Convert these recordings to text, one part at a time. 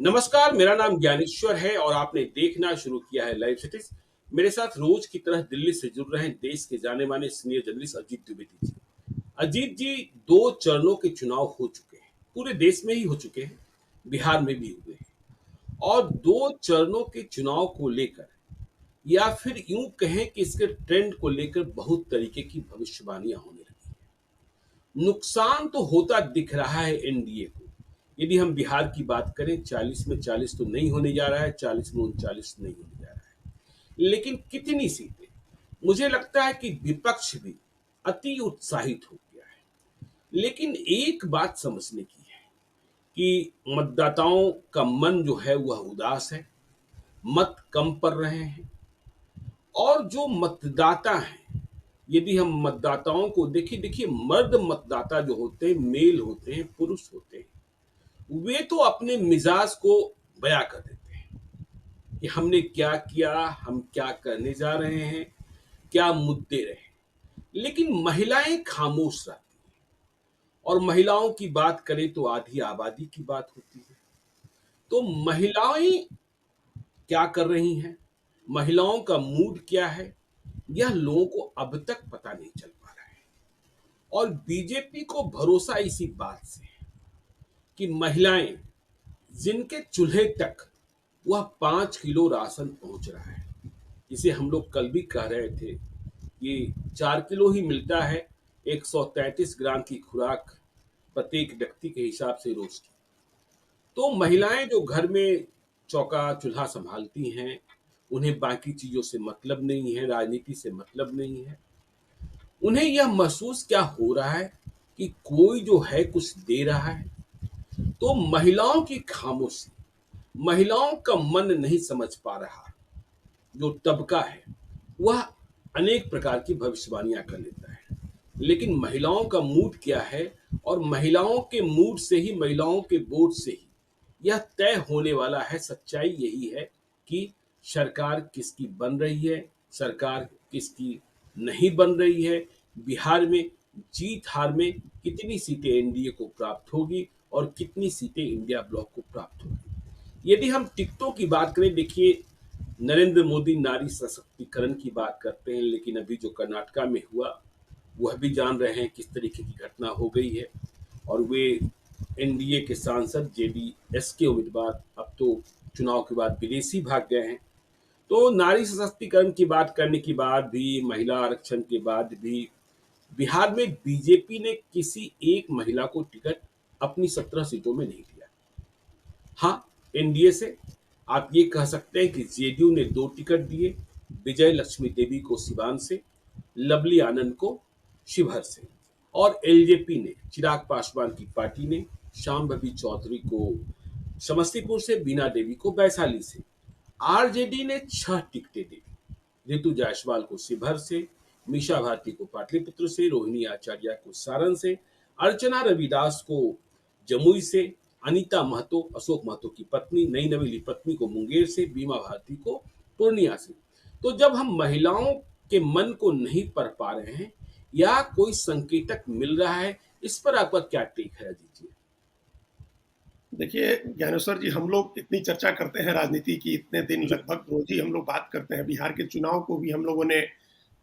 नमस्कार, मेरा नाम ज्ञानेश्वर है और आपने देखना शुरू किया है लाइव सिटीज। मेरे साथ रोज की तरह दिल्ली से जुड़ रहे हैं देश के जाने माने सीनियर जर्नलिस्ट अजीत द्विवेदी जी। अजीत जी, दो चरणों के चुनाव हो चुके हैं, पूरे देश में ही हो चुके हैं, बिहार में भी हुए हैं। और दो चरणों के चुनाव को लेकर या फिर यूं कहें कि इसके ट्रेंड को लेकर बहुत तरीके की भविष्यवाणियां होने लगी हैं। नुकसान तो होता दिख रहा है एनडीए को। यदि हम बिहार की बात करें, 40 में 40 तो नहीं होने जा रहा है, 40 में 39 नहीं होने जा रहा है, लेकिन कितनी सीटें? मुझे लगता है कि विपक्ष भी अति उत्साहित हो गया है। लेकिन एक बात समझने की है कि मतदाताओं का मन जो है वह उदास है, मत कम पड़ रहे हैं। और जो मतदाता हैं, यदि हम मतदाताओं को देखिए देखिए मर्द मतदाता जो होते हैं, मेल होते हैं, पुरुष होते हैं, वे तो अपने मिजाज को बयां कर देते हैं कि हमने क्या किया, हम क्या करने जा रहे हैं, क्या मुद्दे रहे। लेकिन महिलाएं खामोश रहती हैं। और महिलाओं की बात करें तो आधी आबादी की बात होती है। तो महिलाएं क्या कर रही हैं, महिलाओं का मूड क्या है, यह लोगों को अब तक पता नहीं चल पा रहा है। और बीजेपी को भरोसा इसी बात से है कि महिलाएं जिनके चूल्हे तक वह 5 किलो राशन पहुंच रहा है, जिसे हम लोग कल भी कह रहे थे कि 4 किलो ही मिलता है, 133 ग्राम की खुराक प्रत्येक व्यक्ति के हिसाब से रोज की। तो महिलाएं जो घर में चौका चूल्हा संभालती हैं, उन्हें बाकी चीजों से मतलब नहीं है, राजनीति से मतलब नहीं है। उन्हें यह महसूस क्या हो रहा है कि कोई जो है कुछ दे रहा है। तो महिलाओं की खामोशी, महिलाओं का मन नहीं समझ पा रहा जो तबका है, वह अनेक प्रकार की भविष्यवाणियां कर लेता है। लेकिन महिलाओं का मूड क्या है, और महिलाओं के मूड से ही, महिलाओं के वोट से ही यह तय होने वाला है। सच्चाई यही है कि सरकार किसकी बन रही है, सरकार किसकी नहीं बन रही है। बिहार में जीत हार में कितनी सीटें एनडीए को प्राप्त होगी और कितनी सीटें इंडिया ब्लॉक को प्राप्त होगी। यदि हम टिकटों की बात करें, देखिए, नरेंद्र मोदी नारी सशक्तिकरण की बात करते हैं, लेकिन अभी जो कर्नाटका में हुआ वह भी जान रहे हैं किस तरीके की घटना हो गई है। और वे एनडीए के सांसद, जेडीएस के उम्मीदवार अब तो चुनाव के बाद विदेशी भाग गए हैं। तो नारी सशक्तिकरण की बात करने के बाद भी, महिला आरक्षण के बाद भी, बिहार में बीजेपी ने किसी एक महिला को टिकट अपनी 17 सीटों में नहीं दिया। हाँ, एनडीए से आप ये कह सकते हैं कि जेडीयू ने 2 टिकट दिए, विजय लक्ष्मी देवी को सिवान से, लवली आनंद को शिवहर से। और एलजेपी ने, चिराग पासवान की पार्टी ने, शांभवी चौधरी को समस्तीपुर से, बीना देवी को वैशाली से। आरजेडी ने 6 टिकटें दी, रितु जायसवाल को शिवहर से, मीसा भारती को पाटलिपुत्र से, रोहिणी आचार्य को सारण से, अर्चना रविदास को जमुई से, अनीता महतो, अशोक महतो की पत्नी, नई नवेली पत्नी को मुंगेर से, बीमा भारती को पूर्णिया से। तो जब हम महिलाओं के मन को नहीं पढ़ पा रहे हैं या कोई संकेतक मिल रहा है, इस पर आपका क्या टेक है अजीत जी? देखिए ज्ञानेश्वर जी, हम लोग इतनी चर्चा करते हैं राजनीति की, इतने दिन जी। लगभग रोज ही हम लोग बात करते हैं। बिहार के चुनाव को भी हम लोगों ने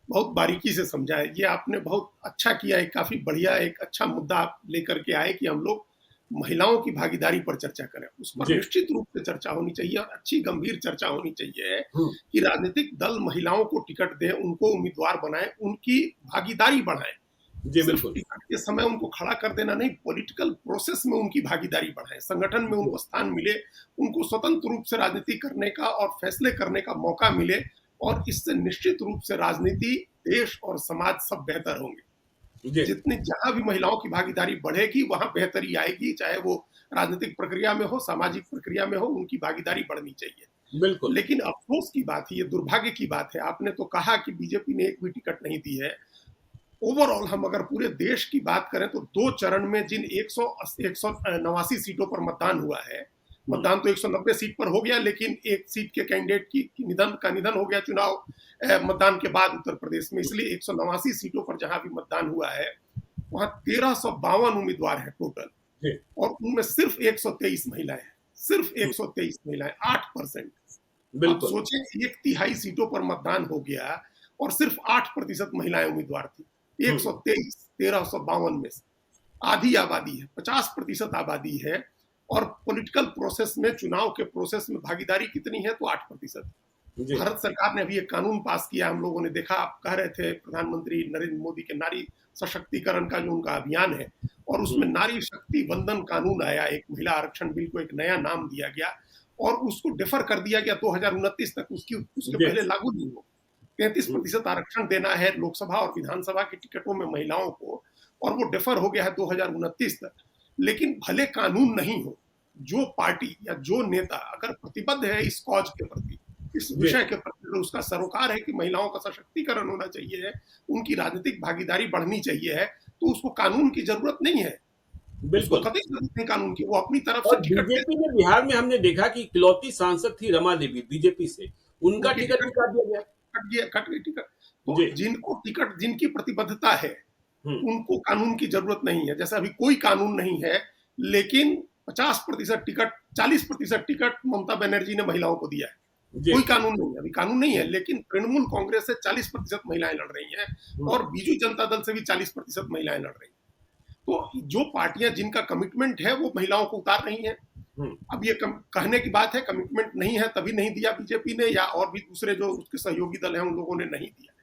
बहुत बारीकी से समझा है। ये आपने बहुत अच्छा किया, एक काफी बढ़िया एक अच्छा मुद्दा आप लेकर के आए कि हम लोग महिलाओं की भागीदारी पर चर्चा करें। उस पर जी। निश्चित रूप से चर्चा होनी चाहिए और अच्छी गंभीर चर्चा होनी चाहिए हम्म। कि राजनीतिक दल महिलाओं को टिकट दें, उनको उम्मीदवार बनाएं, उनकी भागीदारी बढ़ाएं। जी सिर्फ बिल्कुल। टिकट के समय उनको खड़ा कर देना नहीं, पॉलिटिकल प्रोसेस में उनकी भागीदारी बढ़ाए, संगठन में उनको स्थान मिले, उनको स्वतंत्र रूप से राजनीति करने का और फैसले करने का मौका मिले। और इससे निश्चित रूप से राजनीति, देश और समाज सब बेहतर होंगे। जी जितनी जहां भी महिलाओं की भागीदारी बढ़ेगी वहां बेहतरी आएगी, चाहे वो राजनीतिक प्रक्रिया में हो, सामाजिक प्रक्रिया में हो, उनकी भागीदारी बढ़नी चाहिए। बिल्कुल। लेकिन अफसोस की बात है, ये दुर्भाग्य की बात है, आपने तो कहा कि बीजेपी ने एक भी टिकट नहीं दी है। ओवरऑल हम अगर पूरे देश की बात करें तो 2 चरण में जिन 189 सीटों पर मतदान हुआ है, मतदान तो 190 सीट पर हो गया, लेकिन एक सीट के कैंडिडेट की निधन हो गया चुनाव मतदान के बाद उत्तर प्रदेश में, इसलिए 189 सीटों पर जहां भी मतदान हुआ है वहां 1352 उम्मीदवार हैं टोटल, जी। और उनमें सिर्फ 123 महिलाएं हैं। सिर्फ 123 महिलाएं, 8%। अब बिल्कुल। सोचें, एक तिहाई सीटों पर मतदान हो गया और सिर्फ 8% महिलाएं उम्मीदवार थी। हम्म। 123, 1352 में से आधी आबादी है, 50% आबादी है। और पॉलिटिकल प्रोसेस में, चुनाव के प्रोसेस में भागीदारी कितनी है? तो 8%। जी। भारत सरकार ने अभी एक कानून पास किया, हम लोगों ने देखा, आप कह रहे थे, प्रधानमंत्री नरेंद्र मोदी के नारी सशक्तिकरण का जो उनका अभियान है, और उसमें हम्म। नारी शक्ति वंदन कानून आया, एक महिला आरक्षण बिल को एक नया नाम दिया गया और उसको डिफर कर दिया गया 2029 तक, उसके जी। पहले लागू नहीं हो। 33% हम्म। आरक्षण देना है लोकसभा और विधानसभा की टिकटों में महिलाओं को, और वो डिफर हो गया है 2029 तक। लेकिन भले कानून नहीं हो, जो पार्टी या जो नेता अगर प्रतिबद्ध है इस कॉज के प्रति, इस जी। विषय के प्रति, तो उसका सरोकार है कि महिलाओं का सशक्तिकरण होना चाहिए है, उनकी राजनीतिक भागीदारी बढ़नी चाहिए है, तो उसको कानून की जरूरत नहीं है। उसको बिल्कुल। कतई जरूरत नहीं कानून की, वो अपनी तरफ से और टिकट दे, बीजेपी में बिहार में हमने देखा कि इकलौती सांसद थी रमा देवी बीजेपी से, उनका उनकी टिकट भी काट दिया गया। कट गई टिकट। तो जी। जिनको टिकट, जिनकी प्रतिबद्धता है, हम्म। उनको कानून की जरूरत नहीं है। जैसे अभी कोई कानून नहीं है, लेकिन 50% टिकट, 40% टिकट ममता बनर्जी ने महिलाओं को दिया है। जी। कोई कानून नहीं है, अभी कानून नहीं है, लेकिन तृणमूल कांग्रेस से 40% महिलाएं लड़ रही हैं और बीजू जनता दल से भी 40% महिलाएं लड़ रही हैं। तो जो पार्टियां जिनका कमिटमेंट है वो महिलाओं को उतार रही हैं। हम्म। अब ये कहने की बात है, कमिटमेंट नहीं है तभी नहीं दिया बीजेपी ने, या और भी दूसरे जो उसके सहयोगी दल हैं उन लोगों ने नहीं दिया।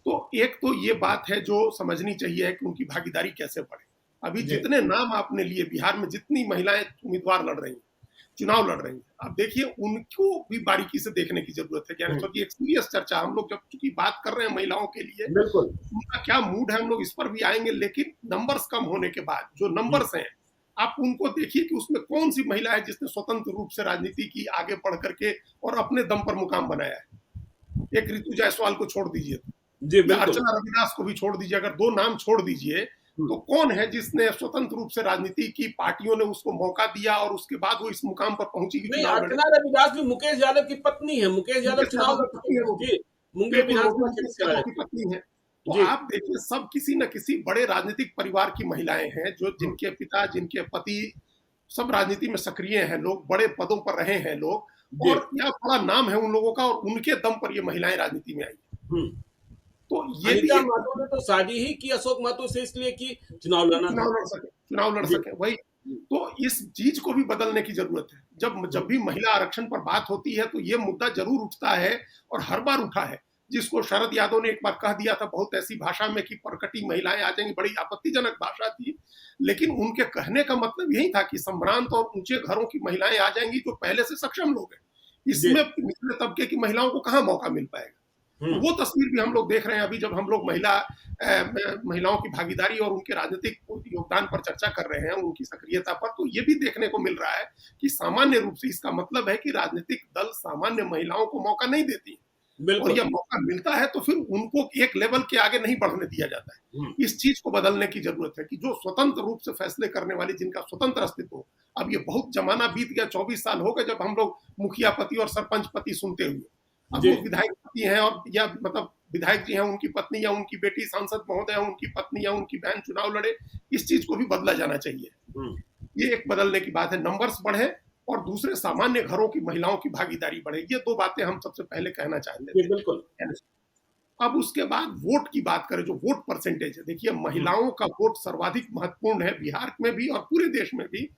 तो एक तो ये बात है जो समझनी चाहिए है कि उनकी भागीदारी कैसे बढ़े। अभी जी। जितने नाम आपने लिए, बिहार में जितनी महिलाएं उम्मीदवार लड़ रही हैं, चुनाव लड़ रही हैं, अब देखिए उनको भी बारीकी से देखने की जरूरत है। यानी क्योंकि एक सीरियस चर्चा, हम लोग जब चूंकि बात कर रहे हैं महिलाओं के लिए, बिल्कुल। उनका क्या मूड है हम लोग इस पर भी आएंगे, लेकिन नंबर्स कम होने के बाद जो नंबर्स हैं, आप उनको देखिए कि उसमें कौन सी महिला है जिसने स्वतंत्र रूप से राजनीति की, आगे बढ़ करके और अपने दम पर मुकाम बनाया है। एक ऋतु जायसवाल को छोड़ दीजिए, जी। या बिल्कुल। अर्चना रविदास को भी छोड़ दीजिए, अगर दो नाम छोड़ दीजिए, तो कौन है जिसने स्वतंत्र रूप से राजनीति की, पार्टियों ने उसको मौका दिया और उसके बाद वो इस मुकाम पर पहुंची कि नहीं, चुनाव लड़े। अर्चना रविदास भी मुकेश यादव की पत्नी है, मुकेश यादव मुकेश चुनाव यादव लड़ की चुके पत्नी है हैं। वो, जी। मुंगेर बिल्कुल, वो विधानसभा भी क्षेत्र मुकेश से यादव लड़े की थे। पत्नी है। तो जी। आप देखिए, सब किसी न किसी बड़े राजनीतिक परिवार की महिलाएं हैं, जो जिनके पिता, जिनके पति सब राजनीति में सक्रिय हैं, लोग बड़े पदों पर रहे हैं लोग, जी। और यह बड़ा नाम है उन लोगों का, और उनके दम पर ये महिलाएं राजनीति में आई हैं। हम्म। तो ये भी अनिता एक महतो ने तो शादी ही की अशोक महतो से इसलिए कि चुनाव लड़ना था। चुनाव लड़ जी। सके, वही। तो इस चीज को भी बदलने की जरूरत है। जब भी महिला आरक्षण पर बात होती है तो ये मुद्दा जरूर उठता है, और हर बार उठा है, जिसको शरद यादव ने एक बार कह दिया था बहुत ऐसी भाषा में कि प्रकटी महिलाएं आ जाएंगी, बड़ी आपत्तिजनक भाषा थी, लेकिन उनके कहने का मतलब यही था कि संभ्रांत और ऊंचे घरों की महिलाएं आ जाएंगी जो पहले से सक्षम लोग हैं। जी। इसमें निचले तबके की महिलाओं को कहाँ मौका मिल पाएगा? तो वो तस्वीर भी हम लोग देख रहे हैं अभी, जब हम लोग महिलाओं की भागीदारी और उनके राजनीतिक योगदान पर चर्चा कर रहे हैं, उनकी सक्रियता पर, तो ये भी देखने को मिल रहा है कि सामान्य रूप से इसका मतलब है कि राजनीतिक दल सामान्य महिलाओं को मौका नहीं देती, और यह मौका मिलता है तो फिर उनको एक लेवल के आगे नहीं बढ़ने दिया जाता है। इस चीज को बदलने की जरूरत है कि जो स्वतंत्र रूप से फैसले करने वाली, जिनका स्वतंत्र अस्तित्व हो। अब ये बहुत जमाना बीत गया, 24 साल हो गए जब हम लोग मुखिया पति और सरपंच पति सुनते हुए। अब वो विधायक पति हैं, और या मतलब विधायक जी हैं, उनकी पत्नी या उनकी बेटी सांसद महोदय, उनकी पत्नी या उनकी बहन चुनाव लड़े, इस चीज को भी बदला जाना चाहिए। ये एक बदलने की बात है, नंबर्स बढ़े और दूसरे सामान्य घरों की महिलाओं की भागीदारी बढ़े। ये दो बातें हम सबसे पहले कहना चाहते थे। बिल्कुल। अब उसके बाद वोट की बात करें, जो वोट परसेंटेज है, देखिए महिलाओं का वोट सर्वाधिक महत्वपूर्ण है बिहार में भी और पूरे देश में भी।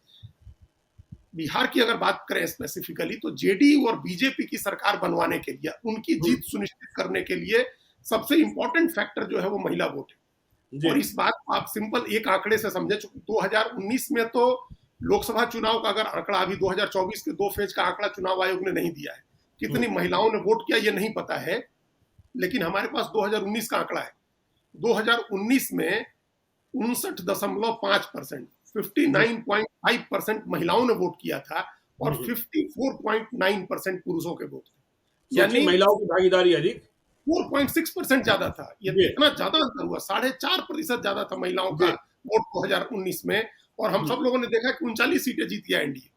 बिहार की अगर बात करें स्पेसिफिकली, तो जेडीयू और बीजेपी की सरकार बनवाने के लिए, उनकी जीत सुनिश्चित करने के लिए सबसे इंपॉर्टेंट फैक्टर जो है वो महिला वोट है। और इस बात को आप सिंपल एक आंकड़े से समझे, 2019 में तो लोकसभा चुनाव का अगर आंकड़ा, अभी 2024 के 2 फेज का आंकड़ा चुनाव आयोग ने नहीं दिया है, कितनी महिलाओं ने वोट किया ये नहीं पता है, लेकिन हमारे पास 2019 का आंकड़ा है। 2019 में 59.5%, 59.5% महिलाओं ने वोट किया था, और 54.9% पुरुषों के वोट थे। यानी महिलाओं की भागीदारी अधिक, 4.6% ज्यादा था। ये इतना ज्यादा अंतर हुआ, 4.5% ज्यादा था महिलाओं का वोट 2019 में। और हम सब लोगों ने देखा कि 39 सीटें जीती है एनडीए।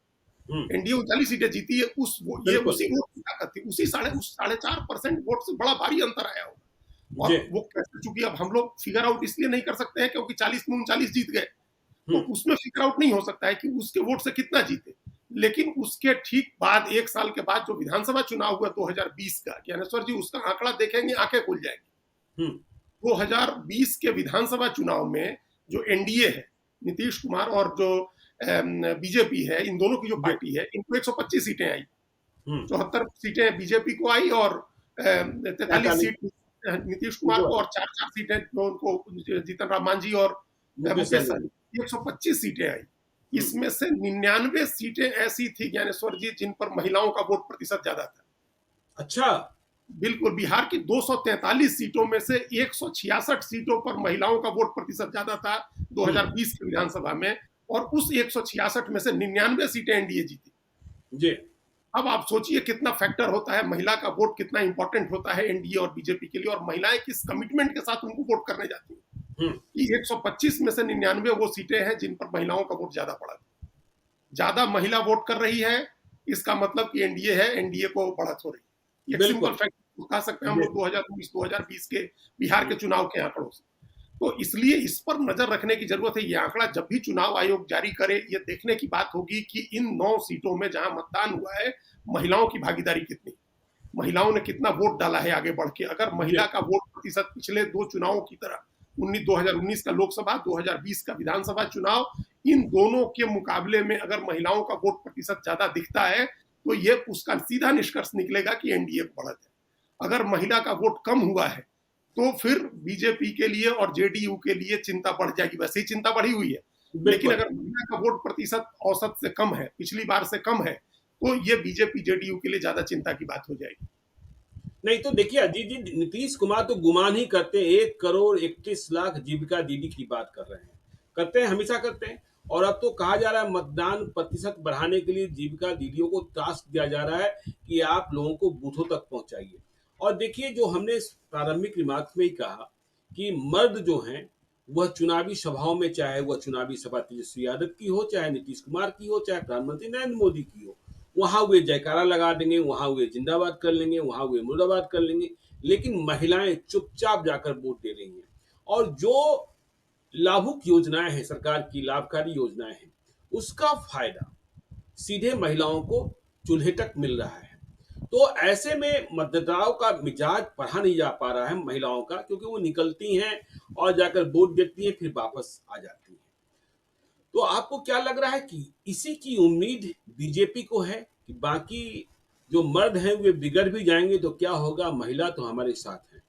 एनडीए 39 सीटें जीती है, उसी वोट की ताकत थी, उसी 4.5% वोट से बड़ा भारी अंतर आया होगा। और वो कैसे, चूंकि अब हम लोग फिगर आउट इसलिए नहीं कर सकते हैं क्योंकि 40 में 39 जीत गए, तो उसमें फिगर आउट नहीं हो सकता है कि उसके वोट से कितना जीते। लेकिन उसके ठीक बाद 1 साल के बाद जो विधानसभा चुनाव हुआ 2020 का, ज्ञानेश्वर जी उसका आंकड़ा देखेंगे आंखें खुल जाएंगी। हम्म। 2020 के विधानसभा चुनाव में जो एनडीए है, नीतीश कुमार और जो बीजेपी है, इन दोनों की जो पार्टी है, इनको 125 सीटें आई। 74 सीटें बीजेपी को आई और 43 सीट नीतीश कुमार को, और 4-4 सीटें जो उनको जीतन राम मांझी और मुकेश सहनी, 125 सीटें आई। इसमें से 99 सीटें ऐसी थी ज्ञानेश्वर जी जिन पर महिलाओं का वोट प्रतिशत ज्यादा था। अच्छा। बिल्कुल, बिहार की 243 सीटों में से 166 सीटों पर महिलाओं का वोट प्रतिशत ज्यादा था 2020 की विधानसभा में, और उस 166 में से 99 सीटें एनडीए जीती जी। अब आप सोचिए कितना फैक्टर होता है, महिला का वोट कितना इंपॉर्टेंट होता है एनडीए और बीजेपी के लिए, और महिलाएं किस कमिटमेंट के साथ उनको वोट करने जाती हैं कि 125 में से 99 वो सीटें हैं जिन पर महिलाओं का वोट ज्यादा पड़ा। ज्यादा महिला वोट कर रही है, इसका मतलब कि एनडीए है, एनडीए को बढ़त हो रही है। एक सिंपल फैक्ट बता सकते हैं हम लोग 2019-2020 के बिहार के चुनाव के आंकड़ों से। तो इसलिए इस पर नजर रखने की जरूरत है। ये आंकड़ा जब भी चुनाव आयोग जारी करे, ये देखने की बात होगी कि इन 9 सीटों में जहां मतदान हुआ है, महिलाओं की भागीदारी कितनी, महिलाओं ने कितना वोट डाला है आगे बढ़ के। अगर महिला का वोट प्रतिशत पिछले 2 चुनावों की तरह 2019 का लोकसभा, 2020 का विधानसभा चुनाव, इन दोनों के मुकाबले में अगर महिलाओं का वोट प्रतिशत ज्यादा दिखता है, तो ये उसका सीधा निष्कर्ष निकलेगा कि एनडीए को बढ़त है। अगर महिला का वोट कम हुआ है तो फिर बीजेपी के लिए और जेडीयू के लिए चिंता बढ़ जाएगी। वैसे ही चिंता बढ़ी हुई है, लेकिन अगर महिला का वोट प्रतिशत औसत से कम है, पिछली बार से कम है, तो ये बीजेपी जेडीयू के लिए ज्यादा चिंता की बात हो जाएगी। नहीं तो देखिए अजीत जी, नीतीश कुमार तो गुमान ही करते हैं 1,31,00,000 जीविका दीदी की बात कर रहे हैं, करते हैं, हमेशा करते हैं। और अब तो कहा जा रहा है मतदान प्रतिशत बढ़ाने के लिए जीविका दीदियों को टास्क दिया जा रहा है कि आप लोगों को बूथों तक पहुंचाइए। और देखिए, जो हमने प्रारंभिक रिमार्क्स में ही कहा कि मर्द जो हैं वह चुनावी सभाओं में, चाहे वह चुनावी सभा तेजस्वी यादव की हो, चाहे नीतीश कुमार की हो, चाहे प्रधानमंत्री नरेंद्र मोदी की हो, वहां वे जयकारा लगा देंगे, वहां वे जिंदाबाद कर लेंगे, वहां वे मुर्दाबाद कर लेंगे। लेकिन महिलाएं चुपचाप जाकर वोट दे रही हैं। और जो लाभुक योजनाएं हैं, सरकार की लाभकारी योजनाएं हैं, उसका फायदा सीधे महिलाओं को चूल्हे तक मिल रहा है। तो ऐसे में मतदाताओं का मिजाज पढ़ा नहीं जा पा रहा है महिलाओं का, क्योंकि वो निकलती हैं और जाकर वोट देती हैं, फिर वापस आ जाती हैं। तो आपको क्या लग रहा है कि इसी की उम्मीद बीजेपी को है कि बाकी जो मर्द हैं वे बिगड़ भी जाएंगे तो क्या होगा, महिला तो हमारे साथ है।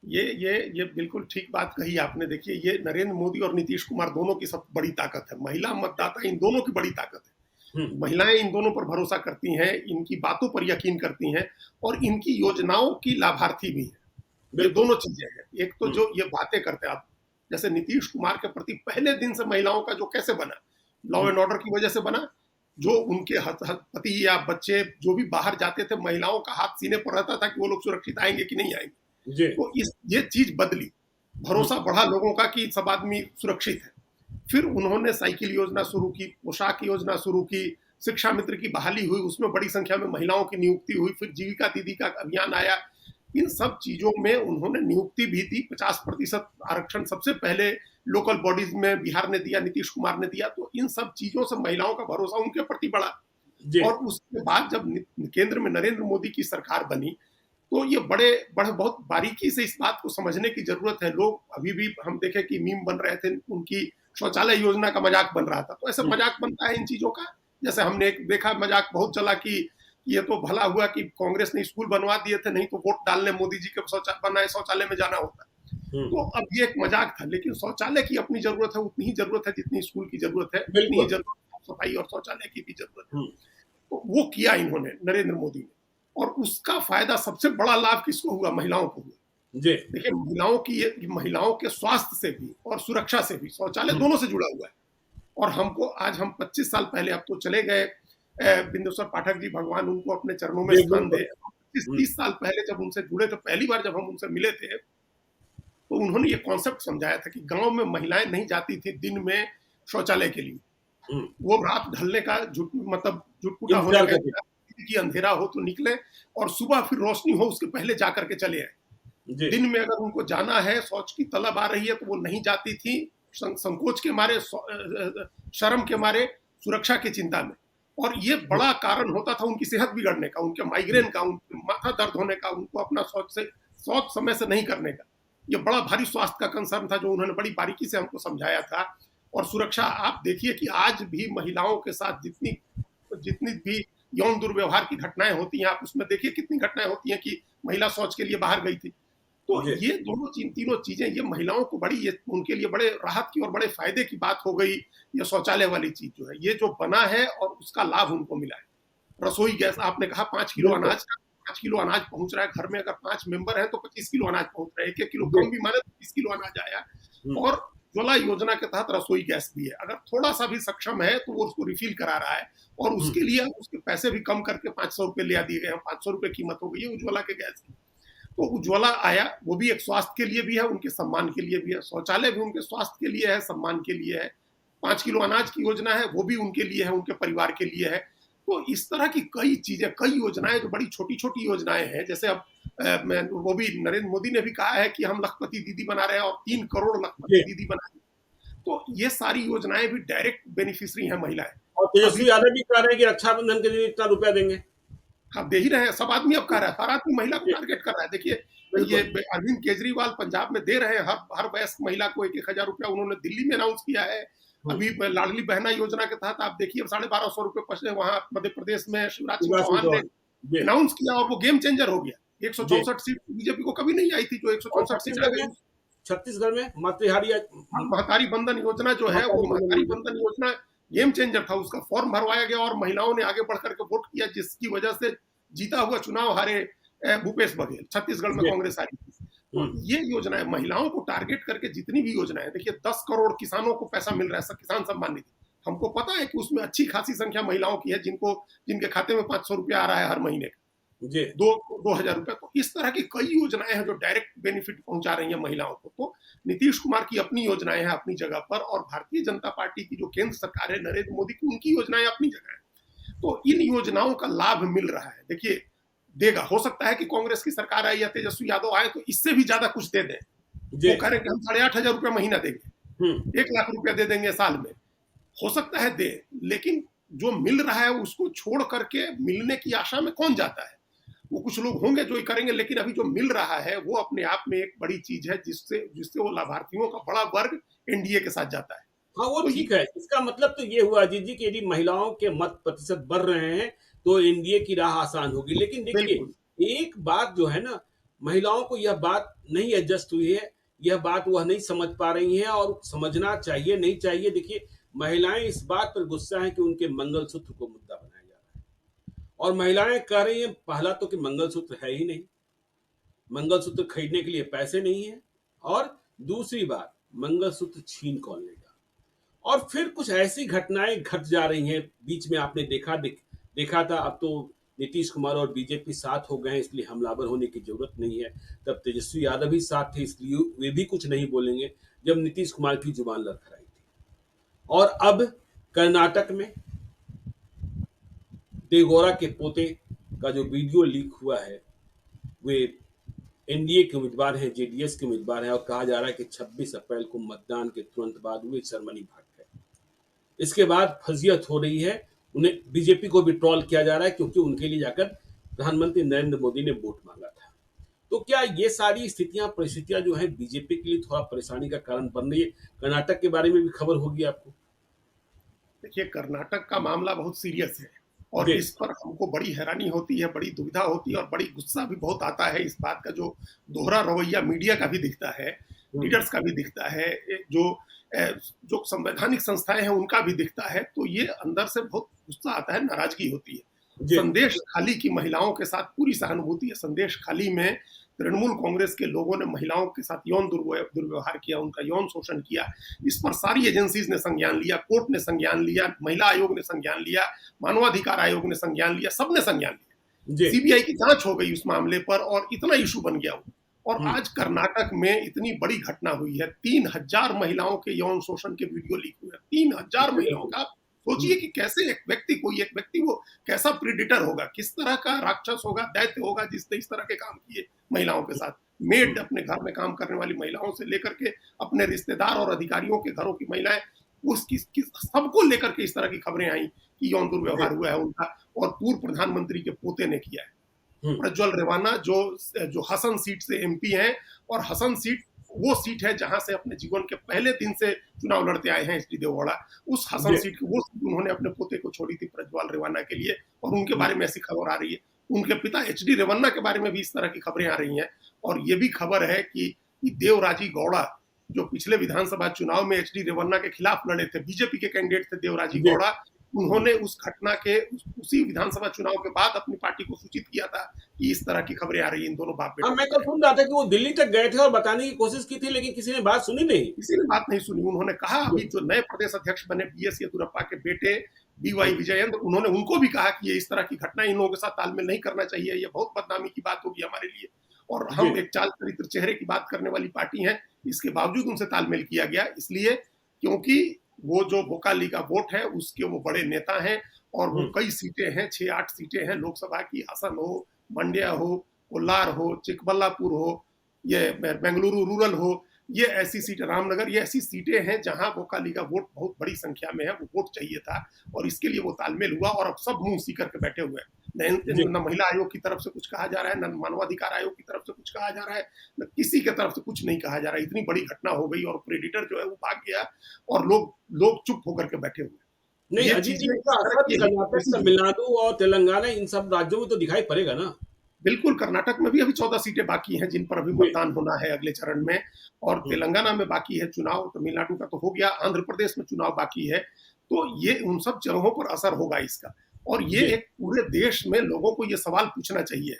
ये बिल्कुल ठीक बात कही आपने। देखिए, ये नरेंद्र मोदी और नीतीश कुमार दोनों की सब बड़ी ताकत है। महिला मतदाता इन दोनों की बड़ी ताकत है। महिलाएं इन दोनों पर भरोसा करती हैं, इनकी बातों पर यकीन करती हैं, और इनकी योजनाओं की लाभार्थी भी हैं। ये दोनों चीजें हैं। एक तो जो ये बातें करते हैं आप, जैसे नीतीश कुमार के प्रति पहले दिन से महिलाओं का जो कैसे बना, लॉ एंड ऑर्डर की वजह से बना, जो उनके पति या बच्चे जो भी बाहर जाते थे, महिलाओं का हाथ सीने पर रहता था कि वो लोग सुरक्षित आएंगे कि नहीं आएंगे। तो ये चीज बदली, भरोसा बढ़ा लोगों का कि सब आदमी सुरक्षित है। फिर उन्होंने साइकिल योजना शुरू की, पोशाक योजना शुरू की, शिक्षा मित्र की बहाली हुई, उसमें बड़ी संख्या में महिलाओं की नियुक्ति हुई, फिर जीविका दीदी का अभियान आया। इन सब चीजों में उन्होंने नियुक्ति भी दी। 50% आरक्षण सबसे पहले लोकल बॉडीज में बिहार ने दिया, नीतीश कुमार ने दिया। तो इन सब चीजों से महिलाओं का भरोसा उनके प्रति बढ़ा। और उसके बाद जब केंद्र में नरेंद्र मोदी की सरकार बनी, तो ये बड़े बहुत बारीकी से इस बात को समझने की जरूरत है। लोग अभी भी हम देखे कि मीम बन रहे थे, उनकी शौचालय योजना का मजाक बन रहा था। तो ऐसा मजाक बनता है इन चीजों का। जैसे हमने एक देखा मजाक बहुत चला कि ये तो भला हुआ कि कांग्रेस ने स्कूल बनवा दिए थे, नहीं तो वोट डालने मोदी जी के बनाए शौचालय में जाना होता। तो अब ये एक मजाक था, लेकिन शौचालय की अपनी जरूरत है, उतनी ही जरूरत है जितनी स्कूल की जरूरत है, उतनी ही जरूरत है सफाई और शौचालय की भी जरूरत है। तो वो किया इन्होंने, नरेंद्र मोदी ने, और उसका फायदा सबसे बड़ा लाभ किसको हुआ? महिलाओं को हुआ। देखिए, महिलाओं के स्वास्थ्य से भी और सुरक्षा से भी शौचालय दोनों से जुड़ा हुआ है। और हमको आज हम 25 साल पहले, अब तो चले गए बिंदेश्वर पाठक जी, भगवान उनको अपने चरणों में स्थान दे, 25-30 साल पहले जब उनसे जुड़े थे, पहली बार जब हम उनसे मिले थे, तो उन्होंने ये कॉन्सेप्ट समझाया था कि गांव में महिलाएं नहीं जाती थी दिन में शौचालय के लिए। वो रात ढलने का जुटपुटा होने का कि अंधेरा हो तो निकले, और सुबह फिर रोशनी हो उसके पहले जाकर के चले आए। दिन में अगर उनको जाना है, शौच की तलब आ रही है, तो वो नहीं जाती थी, संकोच के मारे, शर्म के मारे, सुरक्षा की चिंता में। और ये बड़ा कारण होता था उनकी सेहत बिगड़ने का, उनके माइग्रेन का, उनके माथा दर्द होने का, उनको अपना शौच समय से नहीं करने का। ये बड़ा भारी स्वास्थ्य का कंसर्न था जो उन्होंने बड़ी बारीकी से हमको समझाया था। और सुरक्षा आप देखिए कि आज भी महिलाओं के साथ जितनी जितनी भी यौन दुर्व्यवहार की घटनाएं होती हैं, आप उसमें देखिए कितनी घटनाएं होती हैं कि महिला शौच के लिए बाहर गई थी। तो जी ये दोनों तीनों चीजें ये महिलाओं को बड़ी, ये उनके लिए बड़े राहत की और बड़े फायदे की बात हो गई। ये शौचालय वाली चीज जो है, ये जो बना है और उसका लाभ उनको मिला है। रसोई गैस आपने कहा 5 किलो बिल्कुल। अनाज का, 5 किलो अनाज पहुंच रहा है घर में। अगर 5 मेंबर हैं तो 25 किलो अनाज पहुंच रहा है, 1-1 किलो जी कम भी माने तो 30 किलो अनाज आया। हम्म, और ज्वाला योजना के तहत रसोई गैस भी है, अगर थोड़ा सा भी सक्षम है तो वो उसको रिफिल करा रहा है। और हम्म, उसके लिए उसके पैसे भी कम करके 500 रुपये ले दिए गए हैं। 500 रुपये कीमत हो गई है उज्ज्वला के गैस की। तो उज्ज्वला आया, वो भी एक स्वास्थ्य के लिए भी है, उनके सम्मान के लिए भी है। शौचालय भी उनके स्वास्थ्य के लिए है, सम्मान के लिए है। 5 किलो अनाज की योजना है, वो भी उनके लिए है, उनके परिवार के लिए है। तो इस तरह की कई चीजें, कई योजनाएं जो बड़ी छोटी छोटी योजनाएं हैं, जैसे अब वो भी नरेंद्र मोदी ने भी कहा है कि हम लखपति दीदी बना रहे हैं और 3 करोड़ लखपति जी। दीदी बनाएंगे। तो ये सारी योजनाएं भी डायरेक्ट बेनिफिशियरी हैं महिलाएं। और अभी तेजस्वी यादव भी कह रहे हैं कि रक्षाबंधन के दिन इतना रुपया देंगे। हाँ, दे ही रहे हैं, सब आदमी अब कह रहा है, हर आदमी महिला को जी टारगेट कर रहा है। देखिए ये बिल्कुल। अरविंद केजरीवाल पंजाब में दे रहे हैं, हर हर वयस्क महिला को 1-1 हजार रुपया उन्होंने दिल्ली में अनाउंस किया है। हम्म, अभी लाडली बहना योजना के तहत आप देखिए 1250 रुपये पहुंचे वहां मध्य प्रदेश में शिवराज सिंह शिवराज सिंह चौहान ने चौहान। जी अनाउंस किया और वो गेम चेंजर हो गया। जी। 164 सीट बीजेपी को कभी नहीं आई थी, जो और 164 सीट आ गई। छत्तीसगढ़ में मातृहारी महतारी बंधन योजना जो है, वो माताजी बंधन महतारी योजना। बंधन योजना गेम चेंजर था। उसका फॉर्म भरवाया गया और महिलाओं ने आगे बढ़ करके वोट किया, जिसकी वजह से जीता हुआ चुनाव हारे भूपेश बघेल। छत्तीसगढ़ में जी कांग्रेस हारी थी। तो हम्म, ये योजनाएं महिलाओं को टारगेट करके जितनी भी योजनाएं, देखिए 10 करोड़ किसानों को पैसा मिल रहा है, किसान सम्मान निधि। हमको पता है कि उसमें अच्छी खासी संख्या महिलाओं की है जिनके खाते में 500 रुपया आ रहा है हर महीने का, जी 2,000 रुपया। तो इस तरह की कई योजनाएं हैं जो डायरेक्ट बेनिफिट पहुंचा रही हैं महिलाओं को। तो नीतीश कुमार की अपनी योजनाएं हैं अपनी जगह पर, और भारतीय जनता पार्टी की जो केंद्र सरकार है नरेंद्र मोदी की, उनकी योजनाएं अपनी जगह है। तो इन योजनाओं का लाभ मिल रहा है। देखिए देगा, हो सकता है कि कांग्रेस की सरकार आए या तेजस्वी यादव आए तो इससे भी ज्यादा कुछ दे दें। जी वो कह रहे हैं कि हम 8,500 रुपया महीना देंगे, हम्म, 1 लाख रुपया दे देंगे साल में। हो सकता है दे, लेकिन जो मिल रहा है उसको छोड़ करके मिलने की आशा में कौन जाता है। वो कुछ लोग होंगे जो ये करेंगे, लेकिन अभी जो मिल रहा है वो अपने आप में एक बड़ी चीज है, जिससे जिससे वो लाभार्थियों का बड़ा वर्ग एनडीए के साथ जाता है। हाँ वो तो ठीक है। इसका मतलब तो ये हुआ अजीत जी कि यदि महिलाओं के मत प्रतिशत बढ़ रहे हैं तो एनडीए की राह आसान होगी। लेकिन बिल्कुल देखिए एक बात जो है ना, महिलाओं को यह बात नहीं एडजस्ट हुई है, यह बात वह नहीं समझ पा रही हैं और समझना चाहिए नहीं चाहिए। देखिए महिलाएं इस बात पर गुस्सा है कि उनके मंगलसूत्र को मुद्दा बनाया जा रहा है और महिलाएं कह रही हैं पहला तो कि मंगलसूत्र है ही नहीं, मंगलसूत्र खरीदने के लिए पैसे नहीं है, और दूसरी बात मंगलसूत्र छीन कौन लेगा। और फिर कुछ ऐसी घटनाएं घट जा रही हैं बीच में, आपने देखा था। अब तो नीतीश कुमार और बीजेपी साथ हो गए हैं इसलिए हमलावर होने की जरूरत नहीं है। तब तेजस्वी यादव भी साथ थे इसलिए वे भी कुछ नहीं बोलेंगे जब नीतीश कुमार की जुबान लड़खड़ाई थी। और अब कर्नाटक में देवगौड़ा के पोते का जो वीडियो लीक हुआ है, वे एनडीए के उम्मीदवार हैं, जेडीएस के उम्मीदवार हैं, और कहा जा रहा है कि 26 अप्रैल को मतदान के तुरंत बाद वे जर्मनी भाग गए। इसके बाद फजीयत हो रही है, उन्हें बीजेपी को भी ट्रॉल किया जा रहा है क्योंकि उनके लिए जाकर प्रधानमंत्री नरेंद्र मोदी ने वोट मांगा था। तो क्या ये सारी स्थितियां परिस्थितियां जो है बीजेपी के लिए थोड़ा परेशानी का कारण बन रही है? कर्नाटक के बारे में भी खबर होगी आपको। देखिए कर्नाटक का मामला बहुत सीरियस है और जी इस पर हमको बड़ी हैरानी होती है, बड़ी दुविधा होती है और बड़ी गुस्सा भी बहुत आता है इस बात का। जो दोहरा रवैया मीडिया का भी दिखता है, लीडर्स का भी दिखता है, जो संवैधानिक संस्थाएं हैं उनका भी दिखता है। तो ये अंदर से बहुत गुस्सा आता है, नाराजगी होती है। जी संदेश खाली की महिलाओं के साथ पूरी सहानुभूति है। संदेश खाली में तृणमूल कांग्रेस के लोगों ने महिलाओं के साथ यौन दुर्व्यवहार किया, उनका यौन शोषण किया। इस पर सारी एजेंसीज ने संज्ञान लिया, कोर्ट ने संज्ञान लिया, महिला आयोग ने संज्ञान लिया, मानवाधिकार आयोग ने संज्ञान लिया, सबने संज्ञान लिया। जी सीबीआई की जांच हो गई उस मामले पर और इतना इशू बन गया वो। और आज कर्नाटक में इतनी बड़ी घटना हुई है, 3,000 महिलाओं के यौन शोषण के वीडियो लीक हुए। 3,000 महिलाओं का। सोचिए कि कैसे एक व्यक्ति वो कैसा प्रीडेटर होगा, किस तरह का राक्षस होगा, दैत्य होगा जिसने इस तरह के काम किए महिलाओं के साथ। मेड अपने घर में काम करने वाली महिलाओं से लेकर के अपने रिश्तेदार और अधिकारियों के घरों की महिलाएं सबको लेकर के इस तरह की खबरें आई कि यौन दुर्व्यवहार हुआ है उनका, और पूर्व प्रधानमंत्री के पोते ने किया है। प्रज्वल रेवाना जो जो हसन सीट से एमपी हैं, और हसन सीट वो सीट है जहां से अपने जीवन के पहले दिन से चुनाव लड़ते आए हैं एचडी देवगौड़ा। उस हसन सीट की वो सीट उन्होंने अपने पोते को छोड़ी थी प्रज्वल रेवाना के लिए, और उनके बारे में ऐसी खबर आ रही है। उनके पिता एचडी रेवन्ना के बारे में भी इस तरह की खबरें आ रही हैं। और ये भी खबर है कि देवराजी गौड़ा जो पिछले विधानसभा चुनाव में एचडी रेवन्ना के खिलाफ लड़े थे, बीजेपी के कैंडिडेट थे देवराजी गौड़ा, उन्होंने उस घटना के उसी विधानसभा चुनाव के बाद अपनी पार्टी को सूचित किया था कि इस तरह की खबरें आ रही है इन दोनों बाप बेटे। मैं कल सुन रहा था कि वो दिल्ली तक गए थे और बताने की कोशिश की थी, लेकिन किसी ने बात सुनी नहीं। किसी ने बात नहीं सुनी। उन्होंने कहा, अभी जो नए प्रदेश अध्यक्ष बने बीएस येदियुरप्पा के बेटे बीवाई विजयेंद्र, उन्होंने उनको भी कहा कि ये इस तरह की घटना इन लोगों के साथ तालमेल नहीं करना चाहिए, ये बहुत बदनामी की बात होगी हमारे लिए, और हम एक चाल चरित्र चेहरे की बात करने वाली पार्टी हैं। इसके बावजूद उनसे तालमेल किया गया, इसलिए क्योंकि वो जो भोकाली का वोट है उसके वो बड़े नेता हैं, और वो कई सीटें हैं, 6-8 सीटें हैं लोकसभा की, हसन हो, मंड्या हो, कोल्हार हो, चिकबल्लापुर हो, ये बेंगलुरु रूरल हो, ये ऐसी सीटें, रामनगर, ये ऐसी सीटें हैं जहां वोकाली का वोट बहुत बड़ी संख्या में है, वो वोट चाहिए था, और इसके लिए वो तालमेल हुआ। और अब सब मुंह सी करके बैठे हुए हैं, न महिला आयोग की तरफ से कुछ कहा जा रहा है, न मानवाधिकार आयोग की तरफ से कुछ कहा जा रहा है, न किसी की तरफ से कुछ नहीं कहा जा रहा है। इतनी बड़ी घटना हो गई और प्रेडिटर जो है वो भाग गया, और लोग चुप होकर के बैठे हुए। नहीं अजीत जी, इसका असर कर्नाटक, तमिलनाडु और तेलंगाना, इन सब राज्यों में तो दिखाई पड़ेगा ना। बिल्कुल, कर्नाटक में भी अभी 14 सीटें बाकी हैं जिन पर अभी मतदान होना है अगले चरण में, और तेलंगाना में बाकी है चुनाव, तमिलनाडु का तो हो गया, आंध्र प्रदेश में चुनाव बाकी है। तो ये उन सब जगहों पर असर होगा इसका, और ये एक पूरे देश में लोगों को ये सवाल पूछना चाहिए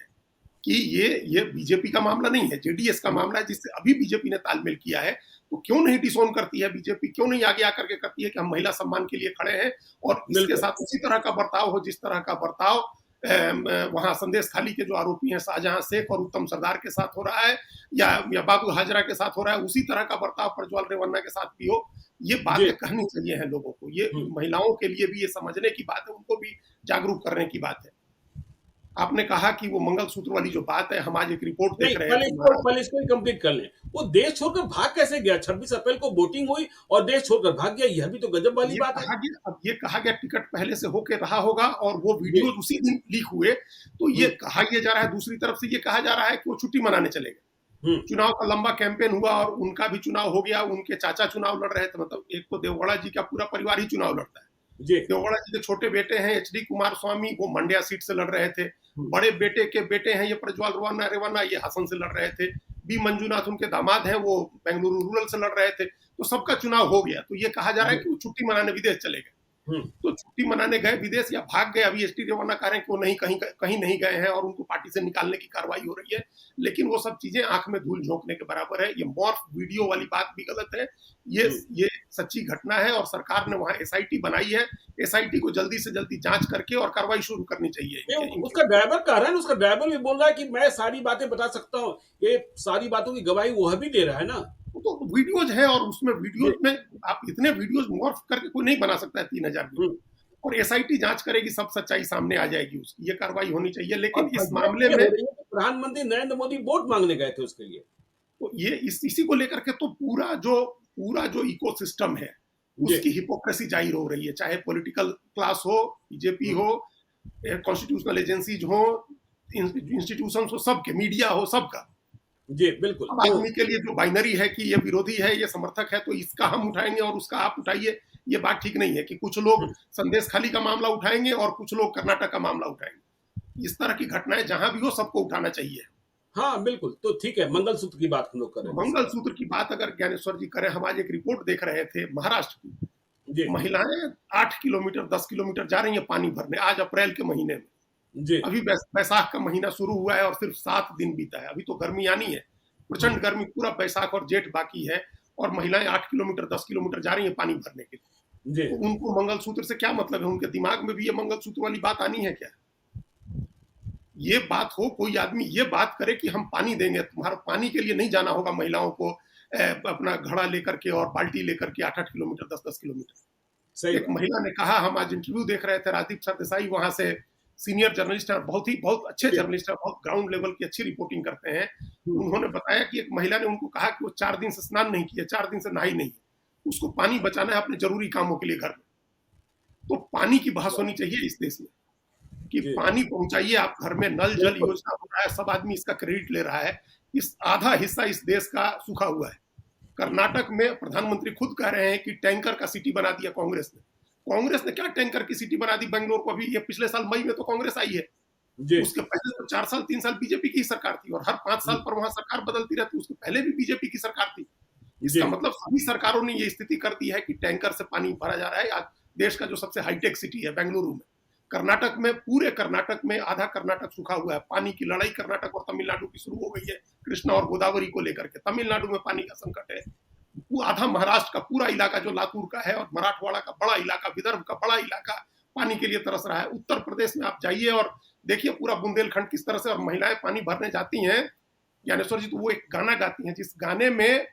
कि ये बीजेपी का मामला नहीं है, जेडीएस का मामला है, जिससे अभी बीजेपी ने तालमेल किया है। तो क्यों नहीं डिसोन करती है बीजेपी, क्यों नहीं आगे आकर के करती है कि हम महिला सम्मान के लिए खड़े हैं, और इसके साथ उसी तरह का बर्ताव हो जिस तरह का बर्ताव वहां संदेश खाली के जो आरोपी हैं शाहजहां शेख और उत्तम सरदार के साथ हो रहा है, या बाबू हाजरा के साथ हो रहा है, उसी तरह का बर्ताव प्रज्वल रेवन्ना के साथ भी हो। ये बातें कहनी चाहिए है लोगों को, ये महिलाओं के लिए भी ये समझने की बात है, उनको भी जागरूक करने की बात है। आपने कहा कि वो मंगलसूत्र वाली जो बात है, हम आज एक रिपोर्ट देख रहे हैं, पहले इसको कंप्लीट कर लें। वो देश छोड़कर भाग कैसे गया? 26 अप्रैल को वोटिंग हुई और देश छोड़कर भाग गया, यह भी तो गजब वाली बात है। अब ये कहा गया टिकट पहले से होके रहा होगा, और वो वीडियो उसी दिन लीक हुए, तो ये कहा जा रहा है, दूसरी तरफ से ये कहा जा रहा है कि वो छुट्टी मनाने चले गए। चुनाव का लंबा कैंपेन हुआ और उनका भी चुनाव हो गया, उनके चाचा चुनाव लड़ रहे थे, मतलब एक तो देवगौड़ा जी का पूरा परिवार ही चुनाव लड़ता है। देवगौड़ा जी के छोटे बेटे हैं एचडी कुमार स्वामी, वो मंड्या सीट से लड़ रहे थे। बड़े बेटे के बेटे हैं ये प्रज्वल रेवन्ना, ये हसन से लड़ रहे थे। बी मंजूनाथ उनके दामाद हैं, वो बेंगलुरु रूरल से लड़ रहे थे। तो सबका चुनाव हो गया, तो ये कहा जा रहा है कि वो छुट्टी मनाने विदेश चले गए। तो छुट्टी मनाने गए विदेश या भाग गए, अभी एचडी रेवन्ना कह रहे हैं कि वो कहीं नहीं गए हैं और उनको पार्टी से निकालने की कार्रवाई हो रही है। लेकिन वो सब चीजें आंख में धूल झोंकने के बराबर है। ये मॉर्फ वीडियो वाली बात भी गलत है, ये सच्ची घटना है, और सरकार ने वहां एसआईटी बनाई है। एसआईटी को जल्दी से जल्दी जांच करके और कार्रवाई शुरू करनी चाहिए। उसका ड्राइवर कह रहा है, उसका ड्राइवर भी बोल रहा है कि मैं सारी बातें बता सकता हूँ, ये सारी बातों की गवाही वह भी दे रहा है ना। तो वीडियोज है, और उसमें वीडियोज में आप इतने वीडियोज मॉर्फ करके कोई नहीं बना सकता है 3000 वीडियो, और एसआईटी जांच करेगी, सब सच्चाई सामने आ जाएगी, उसकी ये कार्रवाई होनी चाहिए। लेकिन इस मामले में प्रधानमंत्री नरेंद्र मोदी वोट मांगने गए थे उसके लिए, तो ये इसी को लेकर के तो पूरा जो इकोसिस्टम है उसकी हिपोक्रेसी जाहिर हो रही है, चाहे पॉलिटिकल क्लास हो, बीजेपी हो, कॉन्स्टिट्यूशनल एजेंसीज हो, इंस्टीट्यूशंस हो, सबके, मीडिया हो, सबका। जी बिल्कुल। अब आदमी के लिए जो बाइनरी है कि ये विरोधी है, ये समर्थक है, तो इसका हम उठाएंगे और उसका आप उठाइए, ये बात ठीक नहीं है कि कुछ लोग संदेश खाली का मामला उठाएंगे और कुछ लोग कर्नाटक का मामला उठाएंगे। इस तरह की घटनाएं जहां भी हो सबको उठाना चाहिए। हाँ बिल्कुल, तो ठीक है, मंगलसूत्र की बात हम लोग करें। मंगलसूत्र की बात अगर ज्ञानेश्वर जी करें, हम आज एक रिपोर्ट देख रहे थे महाराष्ट्र की, महिलाएं 8 किलोमीटर 10 किलोमीटर जा रही है पानी भरने, आज अप्रैल के महीने में। अभी बैसाख का महीना शुरू हुआ है और सिर्फ 7 दिन बीता है, अभी तो गर्मी आनी है, प्रचंड गर्मी, पूरा बैसाख और जेठ बाकी है, और महिलाएं 8 किलोमीटर 10 किलोमीटर जा रही है पानी भरने के लिए। तो उनको मंगलसूत्र से क्या मतलब है? उनके दिमाग में भी ये मंगलसूत्र वाली बात आनी है क्या? ये बात हो, कोई आदमी ये बात करे कि हम पानी देंगे, तुम्हारा पानी के लिए नहीं जाना होगा महिलाओं को अपना घड़ा लेकर के और बाल्टी लेकर के 8-8 किलोमीटर 10-10 किलोमीटर। एक महिला ने कहा, हम आज इंटरव्यू देख रहे थे, राजदीप सरदेसाई वहां से सीनियर जर्नलिस्ट है, बहुत अच्छे जर्नलिस्ट है, बहुत ग्राउंड लेवल की अच्छी रिपोर्टिंग करते हैं। उन्होंने बताया कि एक महिला ने उनको कहा कि वो 4 दिन से स्नान नहीं किया, 4 दिन से नहाई नहीं, उसको पानी बचाना है अपने जरूरी कामों के लिए घर में। तो पानी की बहस होनी चाहिए इस देश में कि जी पानी पहुंचाइए आप घर में। नल जल बिल्कुल। योजना हो रहा है, सब आदमी इसका क्रेडिट ले रहा है। इस आधा हिस्सा इस देश का सूखा हुआ है। कर्नाटक में प्रधानमंत्री खुद कह रहे हैं कि टैंकर का सिटी बना दिया कांग्रेस ने। कांग्रेस ने क्या टैंकर की सिटी बना दी बेंगलोर को? अभी ये पिछले साल मई में तो कांग्रेस आई है। जी उसके पहले तो 4 साल 3 साल बीजेपी की सरकार थी और हर 5 साल पर वहां सरकार बदलती रहती। उसके पहले भी बीजेपी की सरकार थी। जी इसका मतलब सभी सरकारों ने ये स्थिति कर दी है कि टैंकर से पानी भरा जा रहा है। आज देश का जो सबसे हाईटेक सिटी है बेंगलुरु में, कर्नाटक में, पूरे कर्नाटक में आधा कर्नाटक सूखा हुआ है। पानी की लड़ाई कर्नाटक और तमिलनाडु की शुरू हो गई है कृष्णा और गोदावरी को लेकर के। तमिलनाडु में पानी का संकट है। वो आधा महाराष्ट्र का पूरा इलाका जो लातूर का है और मराठवाड़ा का बड़ा इलाका, विदर्भ का बड़ा इलाका पानी के लिए तरस रहा है। उत्तर प्रदेश में आप जाइए और देखिए पूरा बुंदेलखंड किस तरह से, और महिलाएं पानी भरने जाती हैं। ज्ञानेश्वर जी तो वो एक गाना गाती हैं जिस गाने में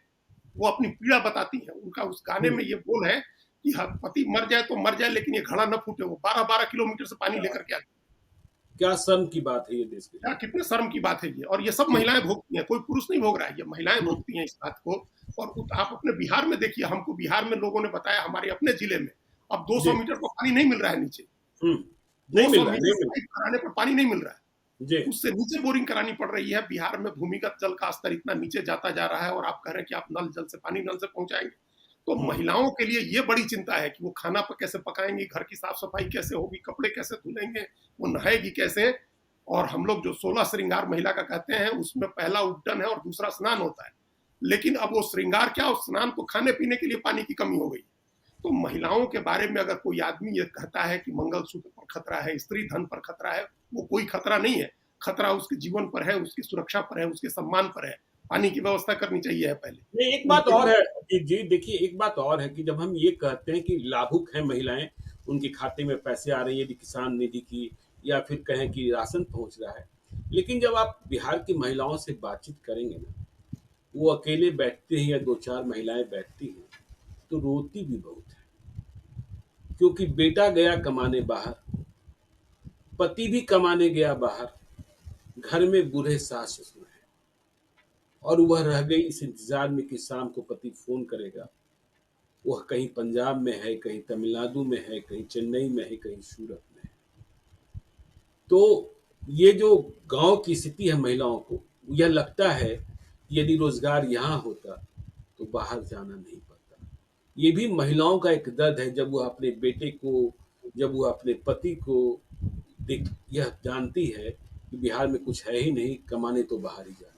वो अपनी पीड़ा बताती हैं। उनका उस गाने में ये बोल है कि हाँ, पति मर जाए तो मर जाए लेकिन ये घड़ा न फूटे। वो 12-12 किलोमीटर से पानी लेकर के आती है। क्या शर्म की बात है ये देश के क्या लिए। कितने शर्म की बात है ये। और ये सब महिलाएं भोगती हैं, कोई पुरुष नहीं भोग रहा है, ये महिलाएं भोगती हैं इस बात को। और आप अपने बिहार में देखिए, हमको बिहार में लोगों ने बताया हमारे अपने जिले में अब 200 जी मीटर को पानी नहीं मिल रहा है नीचे। नहीं मिल 200 रहा है, मीटर नहीं मिल पाइप कराने पर पानी नहीं मिल रहा है। रहा। जी उससे नीचे बोरिंग करानी पड़ रही है। बिहार में भूमिगत जल का स्तर इतना नीचे जाता जा रहा है और आप कह रहे हैं कि आप नल जल से पानी नल से पहुंचाएंगे। तो महिलाओं के लिए ये बड़ी चिंता है कि वो खाना कैसे पकाएंगी, घर की साफ सफाई कैसे होगी, कपड़े कैसे धुलेंगे, वो नहाएगी कैसे। और हम लोग जो 16 श्रृंगार महिला का कहते हैं उसमें पहला उपटन है और दूसरा स्नान होता है। लेकिन अब वो श्रृंगार क्या, और स्नान तो खाने पीने के लिए पानी की कमी हो गई। तो महिलाओं के बारे में अगर कोई आदमी ये कहता है कि मंगलसूत्र पर खतरा है, स्त्री धन पर खतरा है, वो कोई खतरा नहीं है। खतरा उसके जीवन पर है, उसकी सुरक्षा पर है, उसके सम्मान पर है। पानी की व्यवस्था करनी चाहिए है पहले। नहीं, एक बात और है जी, देखिए एक बात और है कि जब हम ये कहते हैं कि लाभुक हैं महिलाएं, उनके खाते में पैसे आ रहे हैं यदि किसान निधि की, या फिर कहें कि राशन पहुंच रहा है, लेकिन जब आप बिहार की महिलाओं से बातचीत करेंगे ना, वो अकेले बैठते हैं या दो चार महिलाएं बैठती हैं तो रोती भी बहुत है, क्योंकि बेटा गया कमाने बाहर, पति भी कमाने गया बाहर, घर में बूढ़े सास ससुर हैं, और वह रह गई इस इंतजार में कि शाम को पति फोन करेगा। वह कहीं पंजाब में है, कहीं तमिलनाडु में है, कहीं चेन्नई में है, कहीं सूरत में है। तो ये जो गांव की स्थिति है महिलाओं को, यह लगता है कि यदि रोजगार यहाँ होता तो बाहर जाना नहीं पड़ता। ये भी महिलाओं का एक दर्द है, जब वह अपने बेटे को, जब वह अपने पति को देख, यह जानती है कि बिहार में कुछ है ही नहीं, कमाने तो बाहर ही जाना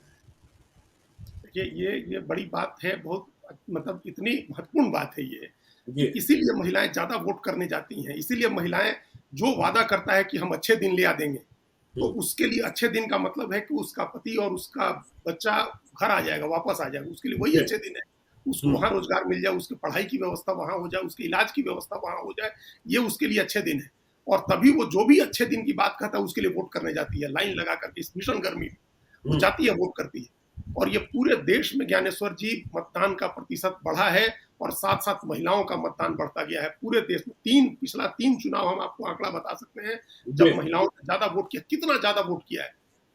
ये बड़ी बात है, बहुत मतलब इतनी महत्वपूर्ण बात है ये है। कि जी इसीलिए महिलाएं ज्यादा वोट करने जाती हैं। इसीलिए महिलाएं जो वादा करता है कि हम अच्छे दिन ले आ देंगे, तो उसके लिए अच्छे दिन का मतलब है कि उसका पति और उसका बच्चा घर आ जाएगा, वापस आ जाएगा। उसके लिए वही जी अच्छे दिन है। उसको वहां रोजगार मिल जाए, उसकी पढ़ाई की व्यवस्था वहां हो जाए, उसके इलाज की व्यवस्था वहां हो जाए, ये उसके लिए अच्छे दिन है। और तभी वो जो भी अच्छे दिन की बात कहता है उसके लिए वोट करने जाती है, लाइन लगा करके इस भीषण गर्मी में वो जाती है, वोट करती है। और ये पूरे देश में ज्ञानेश्वर जी मतदान का प्रतिशत बढ़ा है और साथ साथ महिलाओं का मतदान बढ़ता गया है पूरे देश में। पिछला 3 चुनाव हम आपको आंकड़ा बता सकते हैं जी जब महिलाओं ने ज्यादा वोट किया। कितना ज्यादा वोट किया है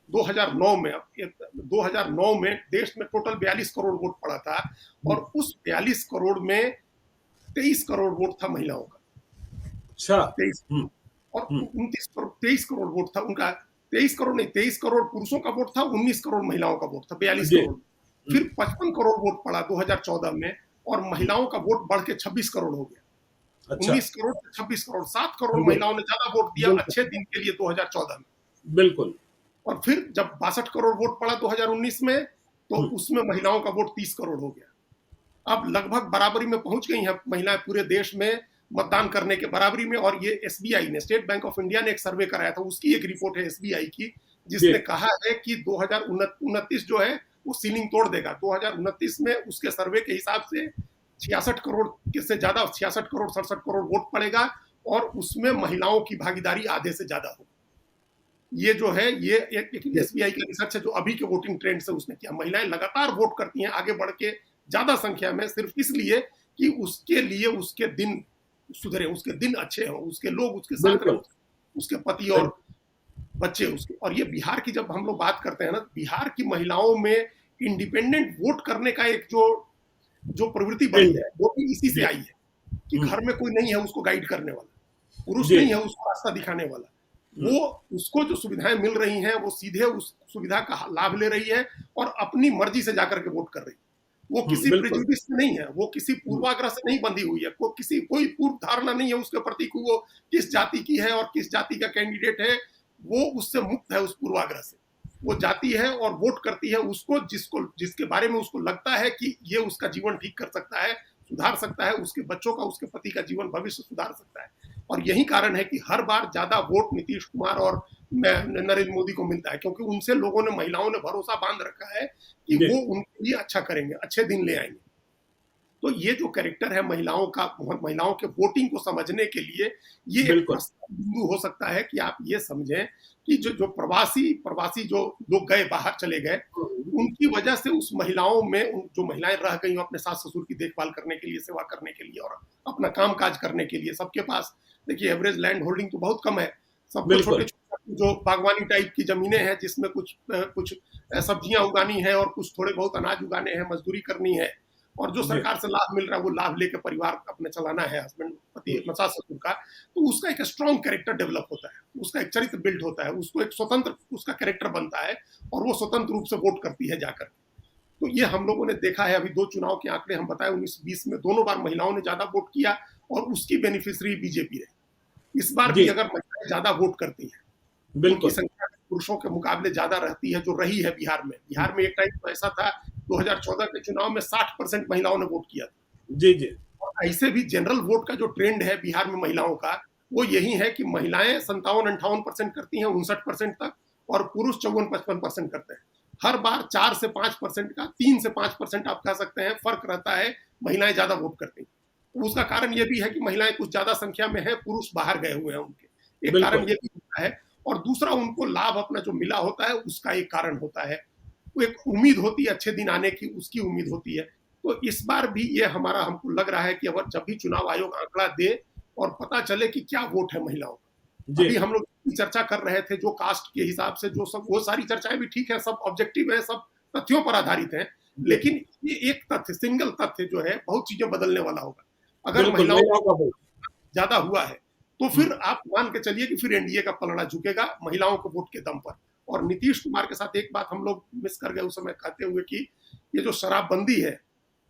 2009 में। 2009 में देश में टोटल 42 करोड़ वोट पड़ा था और उस 42 करोड़ में 23 करोड़ वोट था महिलाओं का। अच्छा 23 और 23 करोड़ वोट था उनका। 23 करोड़ नहीं, 23 करोड़ पुरुषों का वोट था, 19 करोड़ महिलाओं का वोट था, 42 जी करोड़। फिर 55 करोड़ वोट पड़ा 2014 में और महिलाओं का वोट बढ़ के 26 करोड़ हो गया। अच्छा 19 करोड़ से 26 करोड़, 7 करोड़ बिल्कुल महिलाओं ने ज्यादा वोट दिया बिल्कुल अच्छे दिन के लिए 2014 में। बिल्कुल। और फिर जब 62 करोड़ वोट पड़ा 2019 में, तो उसमें महिलाओं का वोट 30 करोड़ हो गया। अब लगभग बराबरी में पहुंच गई हैं महिलाएं पूरे देश में मतदान करने के बराबरी में। और ये एसबीआई ने, स्टेट बैंक ऑफ इंडिया ने एक सर्वे कराया था, उसकी एक रिपोर्ट है एसबीआई की, जिसने कहा है कि 2029 जो है वो सीलिंग तोड़ देगा। 2029 में उसके सर्वे के हिसाब से 66 करोड़ से ज्यादा, 66 करोड़ 67 करोड़ वोट पड़ेगा और उसमें महिलाओं की भागीदारी आधे से ज्यादा होगी। ये जो है ये एक एसबीआई का रिसर्च है जो अभी के वोटिंग ट्रेंड से उसने किया। महिलाएं लगातार वोट करती हैं आगे बढ़ के ज्यादा संख्या में, सिर्फ इसलिए कि उसके लिए उसके दिन सुधरे, उसके दिन अच्छे हों, उसके लोग उसके साथ रहें, उसके पति और बच्चे उसके। और ये बिहार की जब हम लोग बात करते हैं ना, बिहार की महिलाओं में इंडिपेंडेंट वोट करने का एक जो जो प्रवृत्ति बढ़ी ट्रेंड है वो भी इसी से जी। आई है कि हुँ, घर में कोई नहीं है उसको गाइड करने वाला, पुरुष जी। नहीं है उसको रास्ता दिखाने वाला। हुँ, वो उसको जो सुविधाएं मिल रही हैं वो सीधे उस सुविधा का लाभ ले रही है और अपनी मर्जी से जाकर के वोट कर रही है। वो हुँ, किसी बिल्कुल। प्रेजुडिस से नहीं है, वो किसी हुँ, पूर्वाग्रह से नहीं बंधी हुई है, को किसी कोई पूर्व धारणा नहीं है उसके प्रति कि वो किस जाति की है और किस जाति का कैंडिडेट है। वो उससे मुक्त है, उस पूर्वाग्रह से। वो जाती है और वोट करती है उसको जिसके बारे में उसको लगता है कि ये उसका जीवन ठीक कर सकता है, सुधार सकता है, उसके बच्चों का, उसके पति का जीवन भविष्य सुधार सकता है। और यही कारण है कि हर बार ज्यादा वोट नीतीश कुमार और नरेंद्र मोदी को मिलता है, क्योंकि उनसे लोगों ने, महिलाओं ने भरोसा बांध रखा है कि जी, वो उनके लिए अच्छा करेंगे, अच्छे दिन ले आएंगे। तो ये जो कैरेक्टर है महिलाओं का, महिलाओं के वोटिंग को समझने के लिए ये एक बिल्कुल। प्रस्ताव बिंदु हो सकता है कि आप ये समझें कि जो जो प्रवासी प्रवासी जो लोग गए, बाहर चले गए, हुँ, उनकी वजह से उस महिलाओं में जो महिलाएं रह गई अपने सास ससुर की देखभाल करने के लिए, सेवा करने के लिए और अपना काम काज करने के लिए, सबके पास देखिए एवरेज लैंड होल्डिंग तो बहुत कम है। सबको छोटे बिल्कुल। छोटे जो बागवानी टाइप की जमीनें हैं जिसमें कुछ सब्जियां उगानी है और कुछ थोड़े बहुत अनाज उगाने हैं, मजदूरी करनी है, और जो जी, सरकार से लाभ मिल रहा है वो लाभ लेकर परिवार अपने चलाना है, हस्बैंड पति हुँ, सास ससुर का। तो उसका एक स्ट्रॉन्ग कैरेक्टर डेवलप होता है, उसका एक चरित्र बिल्ड होता है, उसको एक स्वतंत्र उसका कैरेक्टर बनता है और वो स्वतंत्र रूप से वोट करती है जाकर। तो ये हम लोगों ने देखा है, अभी 2 चुनाव के आंकड़े हम बताए, 19-20 में दोनों बार महिलाओं ने ज्यादा वोट किया और उसकी बेनिफिशियरी बीजेपी रही। इस बार भी जी, अगर महिलाएं ज्यादा वोट करती हैं, उनकी बिल्कुल। संख्या पुरुषों के मुकाबले ज्यादा रहती है, जो रही है बिहार में। हुँ, बिहार में एक टाइम तो ऐसा था, 2014 के चुनाव में 60% महिलाओं ने वोट किया था। जी, जी, और ऐसे भी जनरल वोट का जो ट्रेंड है बिहार में महिलाओं का, वो यही है कि महिलाएं 57-58% करती हैं, 59% तक, और पुरुष 54-55% करते हैं। हर बार 4 से 5% का, 3 से 5% आप कह सकते हैं फर्क रहता है, महिलाएं ज्यादा वोट करती हैं। तो उसका कारण ये भी है कि महिलाएं कुछ ज्यादा संख्या में है, पुरुष बाहर गए हुए हैं उनके, एक कारण बिल्कुल। ये भी होता है। और दूसरा, उनको लाभ अपना जो मिला होता है उसका एक कारण होता है, वो एक उम्मीद होती है अच्छे दिन आने की, उसकी उम्मीद होती है। तो इस बार भी ये हमारा, हमको लग रहा है कि अगर जब भी चुनाव आयोग आंकड़ा दे और पता चले कि क्या वोट है महिलाओं का। जी, अभी हम लोग चर्चा कर रहे थे जो कास्ट के हिसाब से, जो सब, वो सारी चर्चाएं भी ठीक है, सब ऑब्जेक्टिव है, सब तथ्यों पर आधारित है। जी, लेकिन ये एक तथ्य, सिंगल तथ्य जो है बहुत चीजें बदलने वाला होगा। अगर बिल्कुल, महिलाओं महिलाओं का वोट। ज्यादा हुआ है तो हुँ, फिर आप मान के चलिए कि फिर एनडीए का पलड़ा झुकेगा महिलाओं के वोट के दम पर। और नीतीश कुमार के साथ एक बात हम लोग मिस कर गए उस समय कहते हुए कि ये जो शराबबंदी है,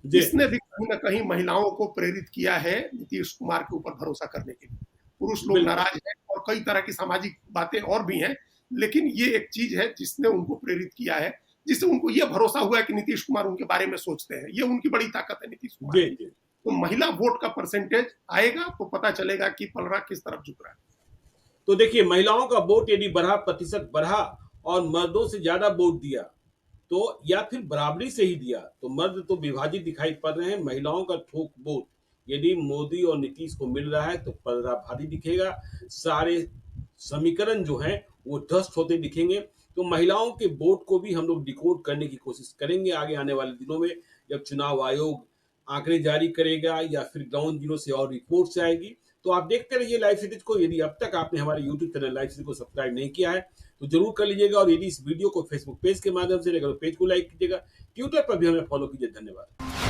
जी, इसने भी कहीं ना कहीं महिलाओं को प्रेरित किया है नीतीश कुमार के ऊपर भरोसा करने के लिए। पुरुष लोग बिल्कुल। नाराज हैं और कई तरह की सामाजिक बातें और भी हैं, लेकिन ये एक चीज है जिसने उनको प्रेरित किया है, जिससे उनको ये भरोसा हुआ है कि नीतीश कुमार उनके बारे में सोचते हैं। ये उनकी बड़ी ताकत है नीतीश कुमार जी, की। जी। तो महिला वोट का परसेंटेज आएगा तो पता चलेगा कि पलड़ा किस तरफ झुक रहा है। तो देखिए महिलाओं का वोट यदि बढ़ा, प्रतिशत बढ़ा और मर्दों से ज़्यादा वोट दिया, तो या फिर बराबरी से ही दिया, तो मर्द तो विभाजित दिखाई पड़ रहे हैं, महिलाओं का थोक वोट यदि मोदी और नीतीश को मिल रहा है तो पलड़ा भारी दिखेगा, सारे समीकरण जो हैं वो ध्वस्त होते दिखेंगे। तो महिलाओं के वोट को भी हम लोग डिकोड करने की कोशिश करेंगे आगे आने वाले दिनों में, जब चुनाव आयोग आंकड़े जारी करेगा या फिर ग्राउंड जीरो से और रिपोर्ट्स आएगी। तो आप देखते रहिए लाइव सीरीज को। यदि अब तक आपने हमारे यूट्यूब चैनल लाइव सीरीज को सब्सक्राइब नहीं किया है तो जरूर कर लीजिएगा, और यदि इस वीडियो को फेसबुक पेज के माध्यम से, अगर पेज को लाइक कीजिएगा, ट्विटर पर भी हमें फॉलो कीजिए। धन्यवाद।